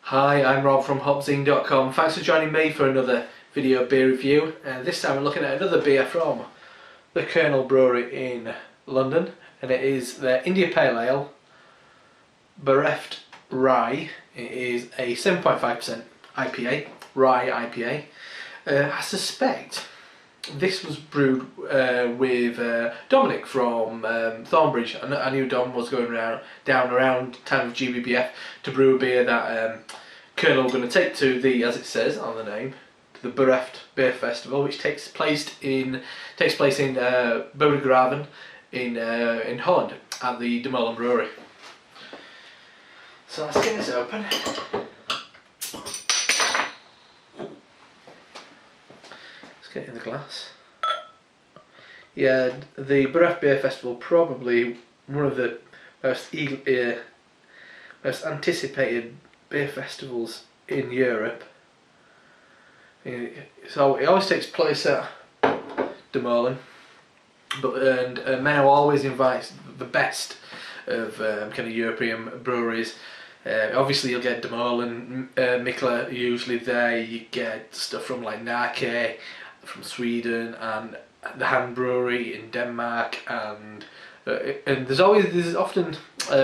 Hi, I'm Rob from HopZine.com. Thanks for joining me for another video beer review. This time we're looking at another beer from the Kernel Brewery in London, and it is their India Pale Ale, Boreft Rye. It is a 7.5% IPA, rye IPA. I suspect this was brewed with Dominic from Thornbridge. I knew Dom was going down around time of GBBF to brew a beer that Kernel were going to take to the, as it says on the name, the Boreft Beer Festival, which takes place in Bodegraven in Holland at the Molen Brewery. So let's get this open. Let's get it in the glass. Yeah, the Boreft Beer Festival, probably one of the most anticipated beer festivals in Europe. So it always takes place at De Molen, and Menno always invites the best of kind of European breweries. Obviously you'll get De Molen, Mikkeller usually there. You get stuff from like Nake from Sweden, and the Hand Brewery in Denmark, and there's often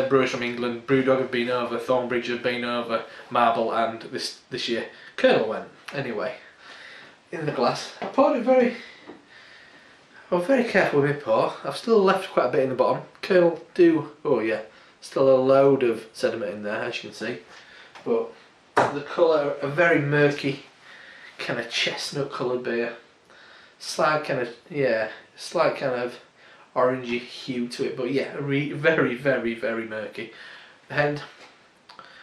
brewers from England. Brewdog have been over, Thornbridge have been over, Marble, and this year Kernel went. Anyway, in the glass, I poured it I was very careful with my pour. I've still left quite a bit in the bottom. Kernel oh yeah, still a load of sediment in there, as you can see. But the colour, a very murky, kind of chestnut coloured beer. Slight kind of orangey hue to it, but yeah, very, very, very murky. The head,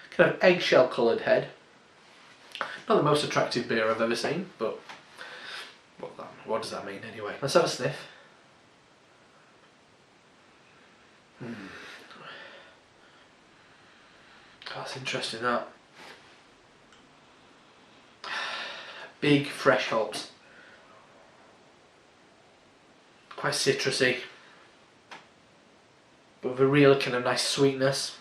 kind of eggshell coloured head. Not the most attractive beer I've ever seen, but what does that mean anyway? Let's have a sniff. That's interesting, that. Big fresh hops. Quite citrusy, but with a real kind of nice sweetness.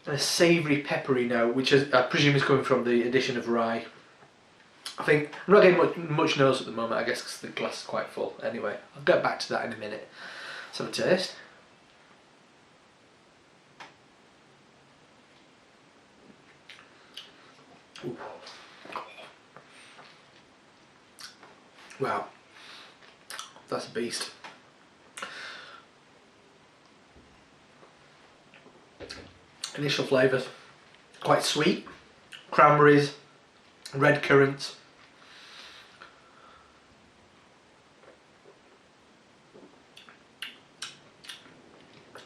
And a savoury, peppery note, which I presume is coming from the addition of rye. I think I'm not getting much nose at the moment, I guess, because the glass is quite full. Anyway, I'll get back to that in a minute. Let's have a taste. Ooh. Wow, that's a beast. Initial flavours, quite sweet, cranberries, red currants,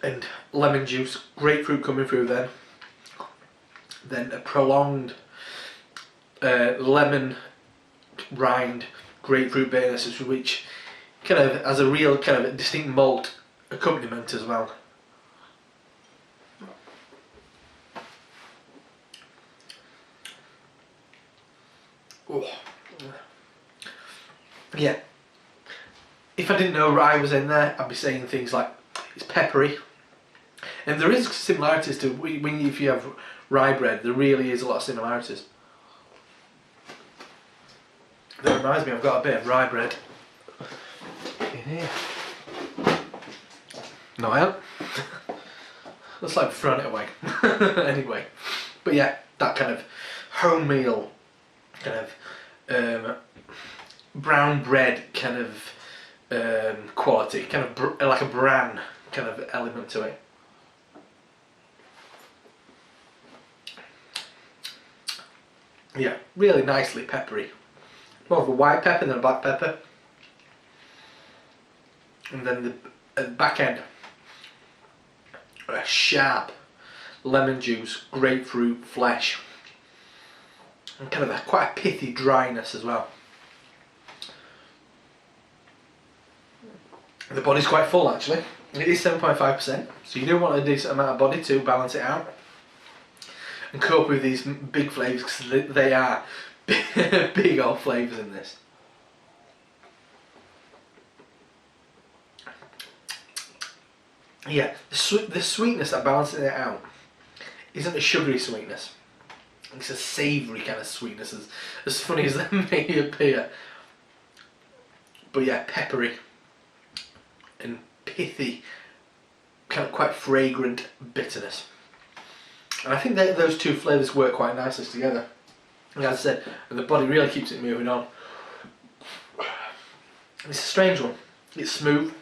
and lemon juice, grapefruit coming through then a prolonged lemon rind grapefruit bitterness, which kind of has a real kind of distinct malt accompaniment as well. Oh. Yeah, if I didn't know rye was in there, I'd be saying things like it's peppery, and there is similarities to if you have rye bread. There really is a lot of similarities. That reminds me, I've got a bit of rye bread in here. No, I haven't. Looks like I've thrown it away. Anyway, but yeah, that kind of homemeal, kind of brown bread kind of quality, kind of like a bran kind of element to it. Yeah, really nicely peppery. More of a white pepper than a black pepper. And then the back end, a sharp lemon juice, grapefruit flesh, and kind of quite a pithy dryness as well. The body's quite full actually. It is 7.5%, so you do want a decent amount of body to balance it out and cope with these big flavours, because they are big old flavours in this. Yeah, the sweetness that balances it out isn't a sugary sweetness. It's a savoury kind of sweetness, as funny as that may appear. But yeah, peppery and pithy, kind of quite fragrant bitterness. And I think that those two flavours work quite nicely together. And as I said, the body really keeps it moving on. It's a strange one. It's smooth.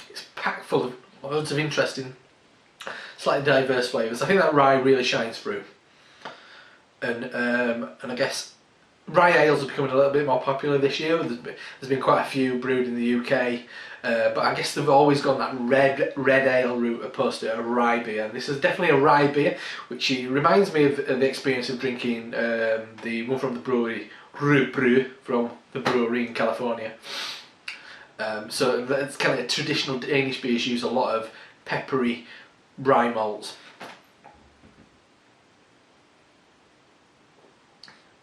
It's packed full of loads of interesting, slightly diverse flavours. I think that rye really shines through. And I guess rye ales are becoming a little bit more popular this year. There's been quite a few brewed in the UK, but I guess they've always gone that red ale route opposed to a rye beer. And this is definitely a rye beer, which reminds me of the experience of drinking the one from the brewery, from the brewery in California. So that's kind of traditional Danish beers use a lot of peppery rye malts.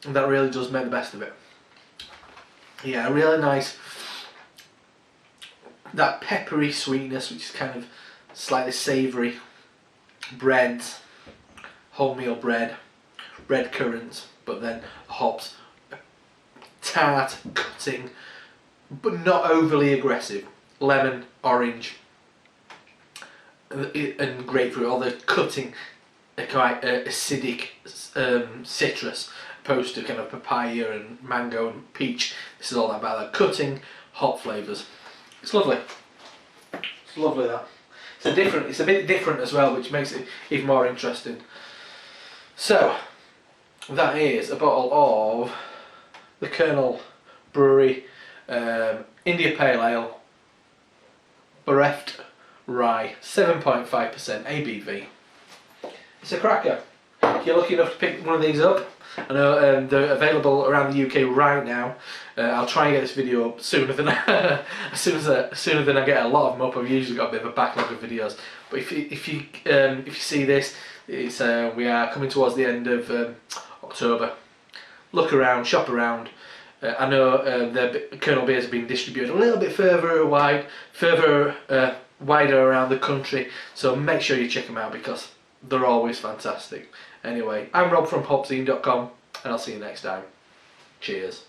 And that really does make the best of it. Yeah, really nice. That peppery sweetness, which is kind of slightly savoury. Breads, wholemeal bread, red currants, but then hops. Tart, cutting, but not overly aggressive. Lemon, orange, and grapefruit. All the cutting, quite acidic citrus, opposed to kind of papaya and mango and peach. This is all about that cutting, hot flavours. It's lovely. It's lovely that. It's a bit different as well, which makes it even more interesting. So that is a bottle of the Kernel Brewery India Pale Ale, Boreft Rye, 7.5% ABV. It's a cracker. If you're lucky enough to pick one of these up, I know they're available around the UK right now. I'll try and get this video up sooner than sooner than I get a lot of them up. I've usually got a bit of a backlog of videos. But if you see this, it's we are coming towards the end of October. Look around, shop around. I know the Kernel beers have been distributed a little bit further wider around the country, so make sure you check them out because they're always fantastic. Anyway, I'm Rob from HopZine.com, and I'll see you next time. Cheers.